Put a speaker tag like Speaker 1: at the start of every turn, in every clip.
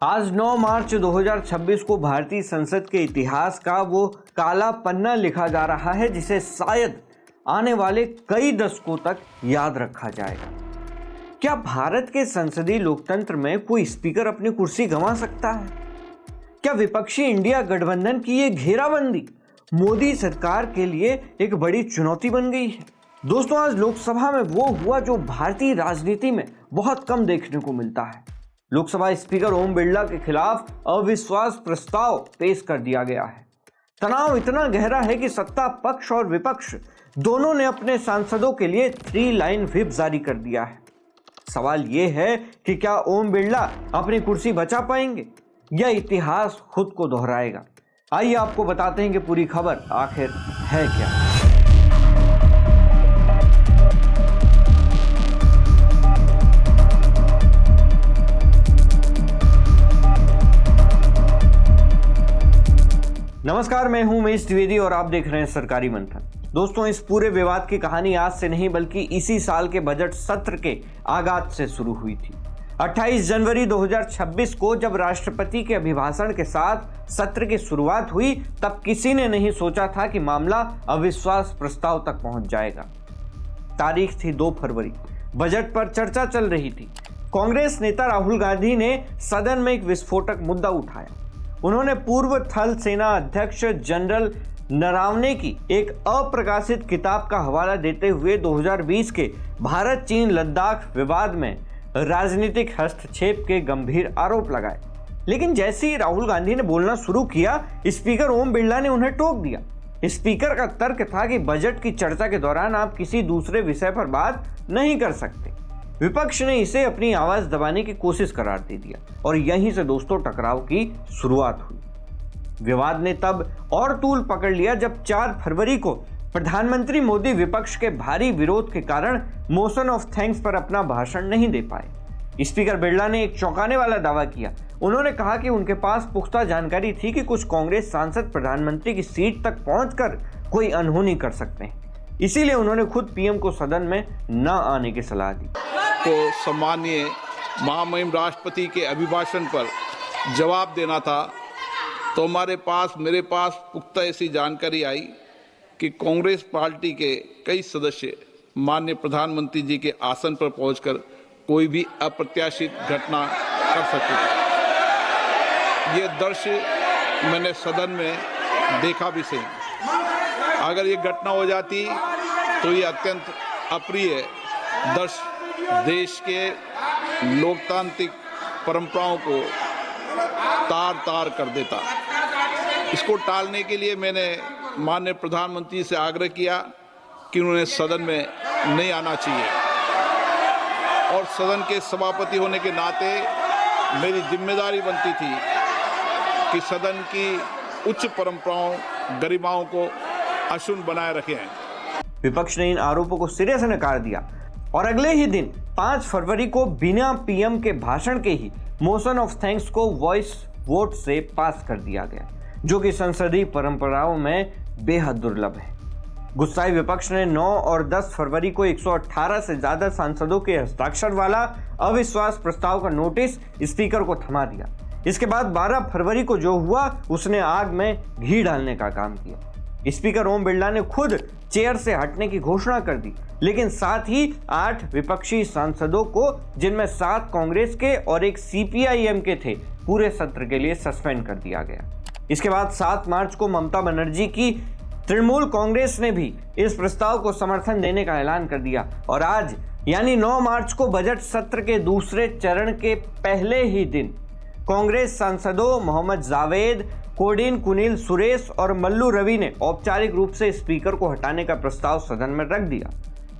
Speaker 1: आज 9 मार्च 2026 को भारतीय संसद के इतिहास का वो काला पन्ना लिखा जा रहा है जिसे शायद आने वाले कई दशकों तक याद रखा जाएगा। क्या भारत के संसदीय लोकतंत्र में कोई स्पीकर अपनी कुर्सी गंवा सकता है? क्या विपक्षी इंडिया गठबंधन की ये घेराबंदी मोदी सरकार के लिए एक बड़ी चुनौती बन गई है? दोस्तों, आज लोकसभा में वो हुआ जो भारतीय राजनीति में बहुत कम देखने को मिलता है। लोकसभा स्पीकर ओम बिरला के खिलाफ अविश्वास प्रस्ताव पेश कर दिया गया है। तनाव इतना गहरा है कि सत्ता पक्ष और विपक्ष दोनों ने अपने सांसदों के लिए 3 लाइन व्हिप जारी कर दिया है। सवाल ये है कि क्या ओम बिरला अपनी कुर्सी बचा पाएंगे या इतिहास खुद को दोहराएगा? आइए आपको बताते हैं कि पूरी खबर आखिर है क्या। नमस्कार, मैं हूं उमेश द्विवेदी और आप देख रहे हैं सरकारी मंथन। दोस्तों, इस पूरे विवाद की कहानी आज से नहीं बल्कि इसी साल के बजट सत्र के आगाज से शुरू हुई थी। 28 जनवरी 2026 को जब राष्ट्रपति के अभिभाषण के साथ सत्र की शुरुआत हुई तब किसी ने नहीं सोचा था कि मामला अविश्वास प्रस्ताव तक पहुंच जाएगा। तारीख थी 2 फरवरी। बजट पर चर्चा चल रही थी। कांग्रेस नेता राहुल गांधी ने सदन में एक विस्फोटक मुद्दा उठाया। उन्होंने पूर्व थल सेना अध्यक्ष जनरल नरावने की एक अप्रकाशित किताब का हवाला देते हुए 2020 के भारत चीन लद्दाख विवाद में राजनीतिक हस्तक्षेप के गंभीर आरोप लगाए। लेकिन जैसे ही राहुल गांधी ने बोलना शुरू किया, स्पीकर ओम बिरला ने उन्हें टोक दिया। स्पीकर का तर्क था कि बजट की चर्चा के दौरान आप किसी दूसरे विषय पर बात नहीं कर सकते। विपक्ष ने इसे अपनी आवाज दबाने की कोशिश करार दे दिया और यहीं से दोस्तों टकराव की शुरुआत हुई। विवाद ने तब और तूल पकड़ लिया जब 4 फरवरी को प्रधानमंत्री मोदी विपक्ष के भारी विरोध के कारण मोशन ऑफ थैंक्स पर अपना भाषण नहीं दे पाए। स्पीकर बिरला ने एक चौंकाने वाला दावा किया। उन्होंने कहा कि उनके पास पुख्ता जानकारी थी कि कुछ कांग्रेस सांसद प्रधानमंत्री की सीट तक पहुंचकर कोई अनहोनी कर सकते हैं, इसीलिए उन्होंने खुद पीएम को सदन में न आने की सलाह दी।
Speaker 2: को सम्मानीय महामहिम राष्ट्रपति के अभिभाषण पर जवाब देना था तो मेरे पास पुख्ता ऐसी जानकारी आई कि कांग्रेस पार्टी के कई सदस्य माननीय प्रधानमंत्री जी के आसन पर पहुंचकर कोई भी अप्रत्याशित घटना कर सकते थे। ये दृश्य मैंने सदन में देखा भी सही। अगर ये घटना हो जाती तो ये अत्यंत अप्रिय दृश्य देश के लोकतांत्रिक परंपराओं को तार-तार कर देता। इसको टालने के लिए मैंने माननीय प्रधानमंत्री से आग्रह किया कि उन्हें सदन में नहीं आना चाहिए और सदन के सभापति होने के नाते मेरी जिम्मेदारी बनती थी कि सदन की उच्च परंपराओं गरिमाओं को अक्षुण्ण बनाए रखें।
Speaker 1: विपक्ष ने इन आरोपों को सिरे से नकार दिया और अगले ही दिन 5 फरवरी को बिना पीएम के भाषण के ही मोशन ऑफ थैंक्स को वॉइस वोट से पास कर दिया गया, जो कि संसदीय परंपराओं में बेहद दुर्लभ है। गुस्साए विपक्ष ने 9 और 10 फरवरी को 118 से ज्यादा सांसदों के हस्ताक्षर वाला अविश्वास प्रस्ताव का नोटिस स्पीकर को थमा दिया। इसके बाद 12 फरवरी को जो हुआ उसने आग में घी डालने का काम किया। स्पीकर ओम बिरला ने खुद चेयर से हटने की घोषणा कर दी, लेकिन साथ ही 8 विपक्षी सांसदों को, जिनमें 7 कांग्रेस के और 1 सीपीआईएम के थे, पूरे सत्र के लिए सस्पेंड कर दिया गया। इसके बाद 7 मार्च को ममता बनर्जी की तृणमूल कांग्रेस ने भी इस प्रस्ताव को समर्थन देने का ऐलान कर दिया और आज यानी 9 मार्च को बजट सत्र के दूसरे चरण के पहले ही दिन कांग्रेस सांसदों मोहम्मद जावेद, कोडिन कुनिल सुरेश और मल्लू रवि ने औपचारिक रूप से स्पीकर को हटाने का प्रस्ताव सदन में रख दिया।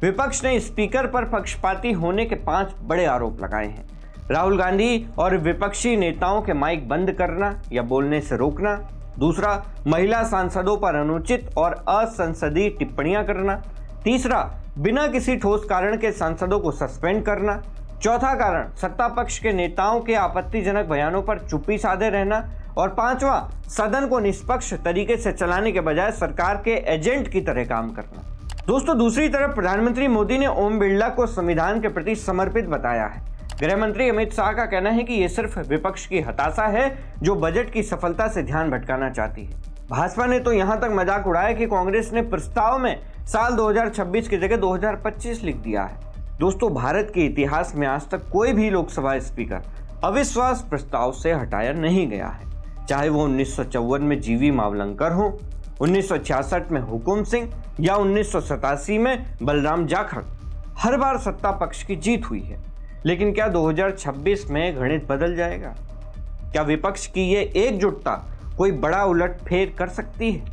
Speaker 1: विपक्ष ने स्पीकर पर पक्षपाती होने के 5 बड़े आरोप लगाए हैं। राहुल गांधी और विपक्षी नेताओं के माइक बंद करना या बोलने से रोकना। दूसरा, महिला सांसदों पर अनुचित और असंसदीय टिप्पणियां करना। तीसरा, बिना किसी ठोस कारण के सांसदों को सस्पेंड करना। चौथा कारण, सत्ता पक्ष के नेताओं के आपत्तिजनक बयानों पर चुप्पी साधे रहना। और 5वां, सदन को निष्पक्ष तरीके से चलाने के बजाय सरकार के एजेंट की तरह काम करना। दोस्तों, दूसरी तरफ प्रधानमंत्री मोदी ने ओम बिरला को संविधान के प्रति समर्पित बताया है। गृह मंत्री अमित शाह का कहना है कि यह सिर्फ विपक्ष की हताशा है जो बजट की सफलता से ध्यान भटकाना चाहती है। भाजपा ने तो यहां तक मजाक उड़ाया कि कांग्रेस ने प्रस्ताव में साल 2026 की जगह 2025 लिख दिया है। दोस्तों, भारत के इतिहास में आज तक कोई भी लोकसभा स्पीकर अविश्वास प्रस्ताव से हटाया नहीं गया है, चाहे वो 1954 में जीवी मावलंकर हो, 1966 में हुकुम सिंह या 1987 में बलराम जाखड़। हर बार सत्ता पक्ष की जीत हुई है, लेकिन क्या 2026 में गणित बदल जाएगा? क्या विपक्ष की ये एकजुटता कोई बड़ा उलटफेर कर सकती है?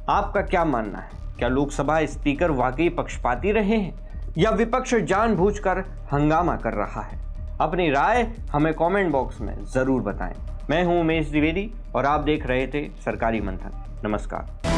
Speaker 1: आपका क्या मानना है? क्या लोकसभा स्पीकर वाकई पक्षपाती रहे हैं या विपक्ष जानबूझकर हंगामा कर रहा है? अपनी राय हमें कमेंट बॉक्स में जरूर बताएं। मैं हूं उमेश द्विवेदी और आप देख रहे थे सरकारी मंथन। नमस्कार।